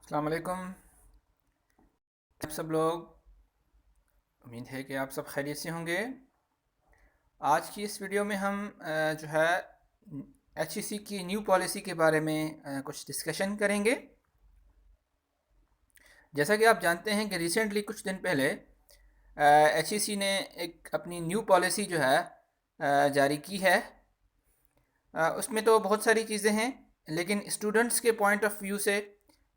अस्सलाम वालेकुम। आप सब लोग, उम्मीद है कि आप सब खैरियत से होंगे। आज की इस वीडियो में हम जो है एचईसी की न्यू पॉलिसी के बारे में कुछ डिस्कशन करेंगे। जैसा कि आप जानते हैं कि रिसेंटली कुछ दिन पहले एचईसी ने एक अपनी न्यू पॉलिसी जो है जारी की है। उसमें तो बहुत सारी चीज़ें हैं, लेकिन स्टूडेंट्स के पॉइंट ऑफ व्यू से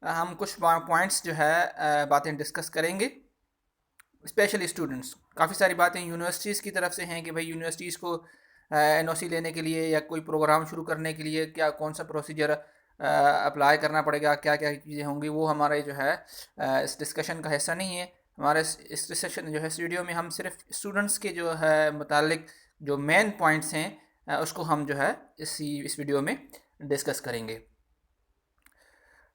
हम कुछ पॉइंट्स जो है बातें डिस्कस करेंगे। स्पेशली स्टूडेंट्स, काफ़ी सारी बातें यूनिवर्सिटीज़ की तरफ से हैं कि भाई यूनिवर्सिटीज़ को एनओसी लेने के लिए या कोई प्रोग्राम शुरू करने के लिए क्या कौन सा प्रोसीजर अप्लाई करना पड़ेगा, क्या क्या चीज़ें होंगी। वो हमारे जो है इस डिस्कशन का हिस्सा नहीं है। हमारे इस डिस्कशन जो है इस वीडियो में हम सिर्फ स्टूडेंट्स के जो है मुतालिक जो मेन पॉइंट्स हैं उसको हम जो है इस वीडियो में डिस्कस करेंगे।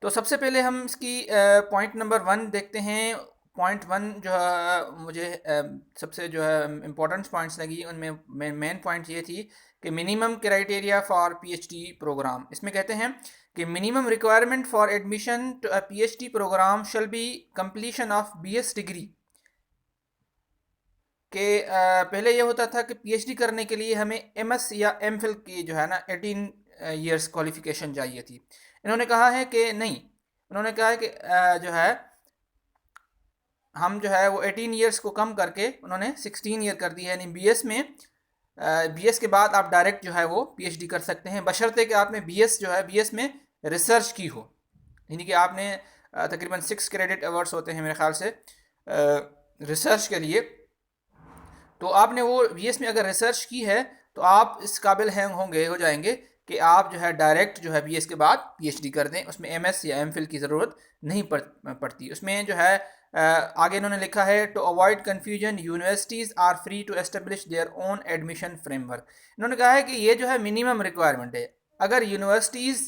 तो सबसे पहले हम इसकी पॉइंट नंबर वन देखते हैं। पॉइंट वन जो है मुझे सबसे जो है इम्पोर्टेंट पॉइंट्स लगी, उनमें मेन पॉइंट ये थी कि minimum criteria for PhD programme. इसमें कहते हैं कि minimum requirement for admission to a PhD programme shall be completion of BS degree. कि पहले ये होता था कि पीएचडी करने के लिए हमें एमएस या एमफिल की जो है ना 18 ईयर्स क्वालिफिकेशन चाहिए थी। इन्होंने कहा है कि नहीं, उन्होंने कहा है कि जो है हम जो है वो 18 ईयर्स को कम करके उन्होंने 16 ईयर कर दिया है। यानी बीएस में बीएस के बाद आप डायरेक्ट जो है वो पीएचडी कर सकते हैं, बशर्ते कि आपने बीएस जो है बीएस में रिसर्च की हो। यानी कि आपने तकरीबन 6 क्रेडिट अवर्स होते हैं मेरे ख्याल से रिसर्च के लिए। तो आपने वो बीएस में अगर रिसर्च की है तो आप इस काबिल हैं होंगे हो जाएंगे कि आप जो है डायरेक्ट जो है बीएस के बाद पीएचडी कर दें। उसमें एमएस या एमफिल की ज़रूरत नहीं पड़ती। उसमें जो है आगे इन्होंने लिखा है to avoid confusion universities are free to establish their own admission framework. इन्होंने कहा है कि ये जो है मिनिमम रिक्वायरमेंट है। अगर यूनिवर्सिटीज़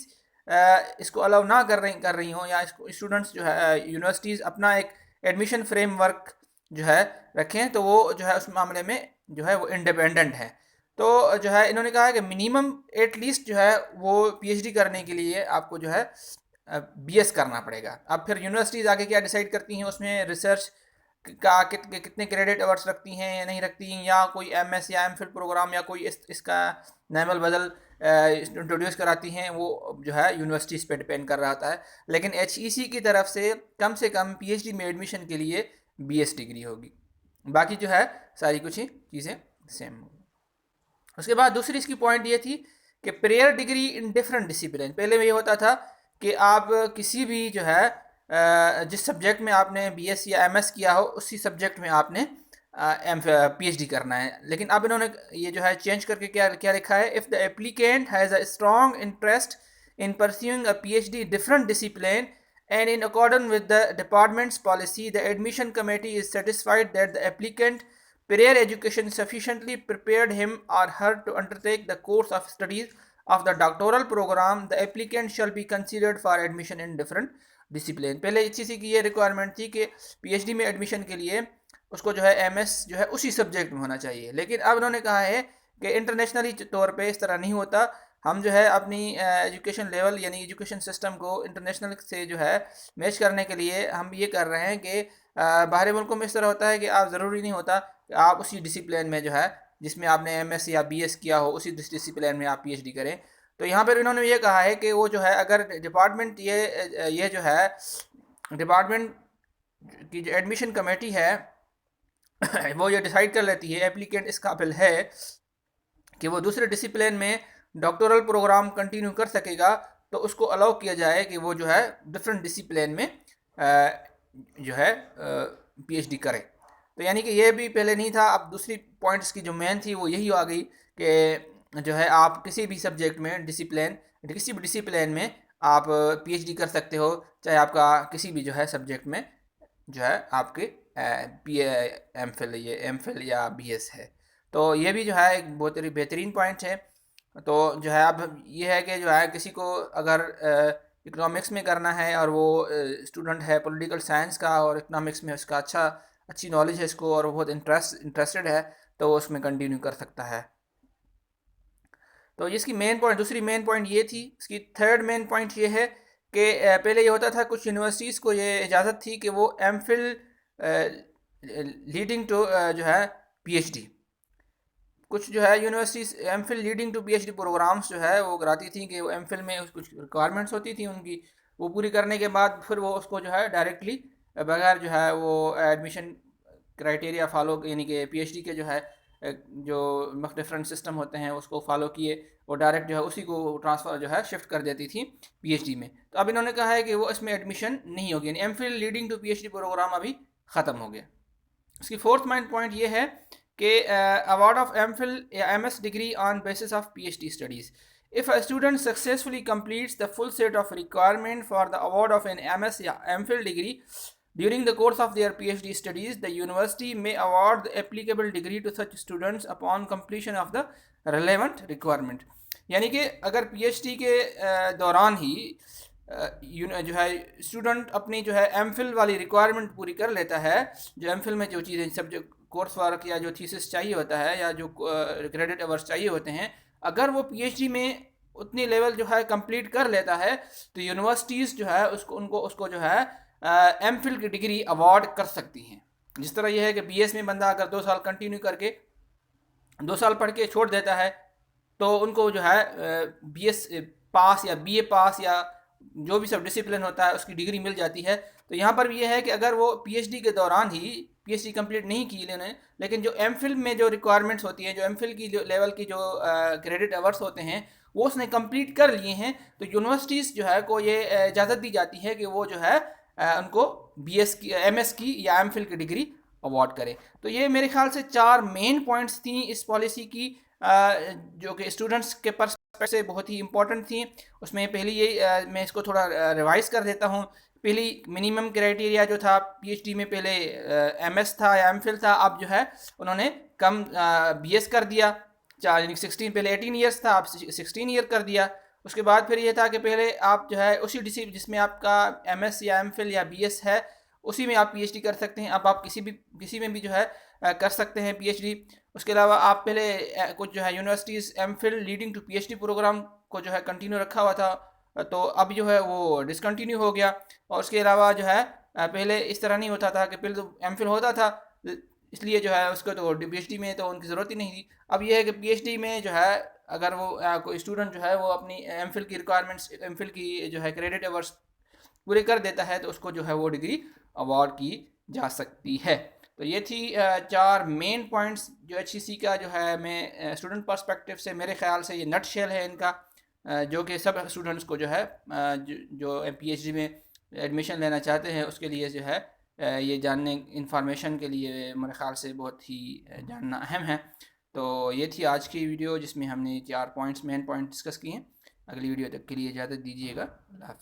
इसको अलाउ ना कर रही हों या इसको स्टूडेंट्स जो है यूनिवर्सिटीज़ अपना एक एडमिशन फ्रेमवर्क जो है रखें तो वो जो है उस मामले में जो है वो इंडिपेंडेंट है। तो जो है इन्होंने कहा है कि मिनिमम एटलीस्ट जो है वो पीएचडी करने के लिए आपको जो है बीएस करना पड़ेगा। अब फिर यूनिवर्सिटीज़ आगे क्या डिसाइड करती हैं, उसमें रिसर्च का कितने क्रेडिट अवर्स रखती हैं या नहीं रखती हैं, या कोई एमएस या एमफिल प्रोग्राम या कोई इसका नैमल बदल इंट्रोड्यूस कराती हैं, वो जो है यूनिवर्सिटीज़ पे डिपेंड कर रहा होता है। लेकिन एचईसी की तरफ से कम पीएचडी में एडमिशन के लिए बीएस डिग्री होगी। बाकी जो है सारी कुछ ही चीज़ें सेम होगी। उसके बाद दूसरी इसकी पॉइंट ये थी कि prayer degree in different discipline. पहले में ये होता था कि आप किसी भी जो है जिस सब्जेक्ट में आपने बीएस या एमएस किया हो उसी सब्जेक्ट में आपने एम पीएचडी करना है। लेकिन अब इन्होंने ये जो है चेंज करके क्या क्या लिखा है, if the applicant has a strong interest in pursuing a PhD different discipline and in accordance with the department's policy, the admission committee is satisfied that the applicant prior education sufficiently prepared him or her to undertake the course of studies of the doctoral program, the applicant shall be considered for admission in different discipline। पहले HEC की ये requirement थी कि PhD में admission के लिए उसको जो है एमएस जो है उसी सब्जेक्ट में होना चाहिए। लेकिन अब उन्होंने कहा है कि इंटरनेशनली तौर पे इस तरह नहीं होता। हम जो है अपनी एजुकेशन लेवल यानी एजुकेशन सिस्टम को इंटरनेशनल से जो है मैच करने के लिए हम ये कर रहे हैं कि बाहरी मुल्कों में इस तरह होता है कि आप ज़रूरी नहीं होता कि आप उसी डिसिप्लिन में जो है जिसमें आपने एमएस या बीएस किया हो उसी डिसिप्लिन में आप पीएचडी करें। तो यहाँ पर इन्होंने ये कहा है कि वो जो है अगर डिपार्टमेंट ये जो है डिपार्टमेंट की जो एडमिशन कमेटी है वो ये डिसाइड कर लेती है एप्लीकेंट इस काबिल है कि वो दूसरे डिसिप्लिन में डॉक्टोरल प्रोग्राम कंटिन्यू कर सकेगा, तो उसको अलाउ किया जाए कि वो जो है डिफरेंट डिसिप्लिन में जो है पीएचडी करे। तो यानी कि ये भी पहले नहीं था। अब दूसरी पॉइंट्स की जो मेन थी वो यही आ गई कि जो है आप किसी भी सब्जेक्ट में किसी भी डिसिप्लिन में आप पीएचडी कर सकते हो, चाहे आपका किसी भी जो है सब्जेक्ट में जो है आपके पी एम फिल या बी एस है। तो ये भी जो है एक बहुत ही बेहतरीन पॉइंट है। तो जो है अब ये है कि जो है किसी को अगर इकोनॉमिक्स में करना है और वो स्टूडेंट है पॉलिटिकल साइंस का और इकोनॉमिक्स में उसका अच्छी नॉलेज है इसको और वो बहुत इंटरेस्टेड है, तो वो उसमें कंटिन्यू कर सकता है। तो इसकी मेन पॉइंट दूसरी मेन पॉइंट ये थी। इसकी थर्ड मेन पॉइंट ये है कि पहले ये होता था कुछ यूनिवर्सिटीज़ को ये इजाज़त थी कि वो एमफिल लीडिंग टू जो है पीएचडी, कुछ जो है universities MPhil leading to PhD programmes जो है वो कराती थी कि वो एमफिल में कुछ रिक्वायरमेंट्स होती थी उनकी, वो पूरी करने के बाद फिर वो उसको जो है डायरेक्टली बगैर जो है वो एडमिशन क्राइटेरिया फॉलो, यानी कि पीएचडी के जो है जो डिफरेंट सिस्टम होते हैं उसको फॉलो किए, वो डायरेक्ट जो है उसी को ट्रांसफ़र जो है शिफ्ट कर देती थी पीएचडी में। तो अब इन्होंने कहा है कि वो इसमें एडमिशन नहीं होगी, यानी MPhil leading to PhD programme अभी ख़त्म हो गया। इसकी फोर्थ मेन पॉइंट ये है कि अवार्ड ऑफ एमफिल या MS degree on basis of PhD studies. If a student successfully completes the full set of requirement for the award of an MS या MPhil degree during the course of their PhD studies, the university may award the applicable degree to such students upon completion of the relevant requirement। यानी कि अगर PhD के दौरान ही जो है student अपनी जो है एमफिल वाली रिक्वायरमेंट पूरी कर लेता है, जो एमफिल में जो चीज़ें सब जो कोर्स वर्क या जो थीसिस चाहिए होता है या जो क्रेडिट आवर्स चाहिए होते हैं, अगर वो पीएचडी में उतनी लेवल जो है कंप्लीट कर लेता है तो यूनिवर्सिटीज़ जो है उसको जो है एमफिल की डिग्री अवार्ड कर सकती हैं। जिस तरह यह है कि बीएस में बंदा अगर 2 साल कंटिन्यू करके 2 साल पढ़ के छोड़ देता है तो उनको जो है बीएस पास या बीए पास या जो भी सब डिसिप्लिन होता है उसकी डिग्री मिल जाती है। तो यहाँ पर भी यह है कि अगर वो पीएचडी के दौरान ही पीएचडी कंप्लीट नहीं की लेने, लेकिन जो एमफिल में जो रिक्वायरमेंट्स होती हैं, जो एमफिल की जो लेवल की जो क्रेडिट आवर्स होते हैं वो उसने कंप्लीट कर लिए हैं, तो यूनिवर्सिटीज़ जो है को ये इजाज़त दी जाती है कि वो जो है उनको बीएस की, एमएस की या एमफिल की डिग्री अवार्ड करे। तो ये मेरे ख्याल से 4 मेन पॉइंट्स थी इस पॉलिसी की जो कि स्टूडेंट्स के पर्सपेक्टिव से बहुत ही इंपॉर्टेंट थी। उसमें पहली ये मैं इसको थोड़ा रिवाइज़ कर देता हूँ। पहली मिनिमम क्राइटेरिया जो था पीएचडी में, पहले एमएस था या एमफिल था, अब जो है उन्होंने कम बीएस कर दिया, 16 पहले 18 ईयर्स था, अब 16 ईयर कर दिया। उसके बाद फिर ये था कि पहले आप जो है उसी जिसमें आपका एमएस या एमफिल या बीएस है उसी में आप पीएचडी कर सकते हैं, अब आप किसी में भी जो है कर सकते हैं पीएचडी। उसके अलावा आप पहले कुछ जो है universities MPhil leading to PhD programme को जो है कंटिन्यू रखा हुआ था, तो अब जो है वो डिसकंटिन्यू हो गया। और उसके अलावा जो है पहले इस तरह नहीं होता था कि पहले तो एमफिल होता था इसलिए जो है उसको तो पीएचडी में तो उनकी ज़रूरत ही नहीं थी। अब ये है कि पीएचडी में जो है अगर वो कोई स्टूडेंट जो है वो अपनी एमफिल की रिक्वायरमेंट्स, एमफिल की जो है क्रेडिट आवर्स पूरे कर देता है तो उसको जो है वो डिग्री अवार्ड की जा सकती है। तो ये थी 4 मेन पॉइंट्स जो एचईसी का जो है मैं स्टूडेंट पर्सपेक्टिव से मेरे ख्याल से ये नट शेल है इनका, जो कि सब स्टूडेंट्स को जो है जो पीएचडी में एडमिशन लेना चाहते हैं उसके लिए जो है ये जानने इंफॉर्मेशन के लिए मेरे ख्याल से बहुत ही जानना अहम है। तो ये थी आज की वीडियो जिसमें हमने 4 पॉइंट्स मेन पॉइंट डिस्कस किए हैं। अगली वीडियो तक के लिए इजाज़त दीजिएगा। अल्लाह हाफ़िज़।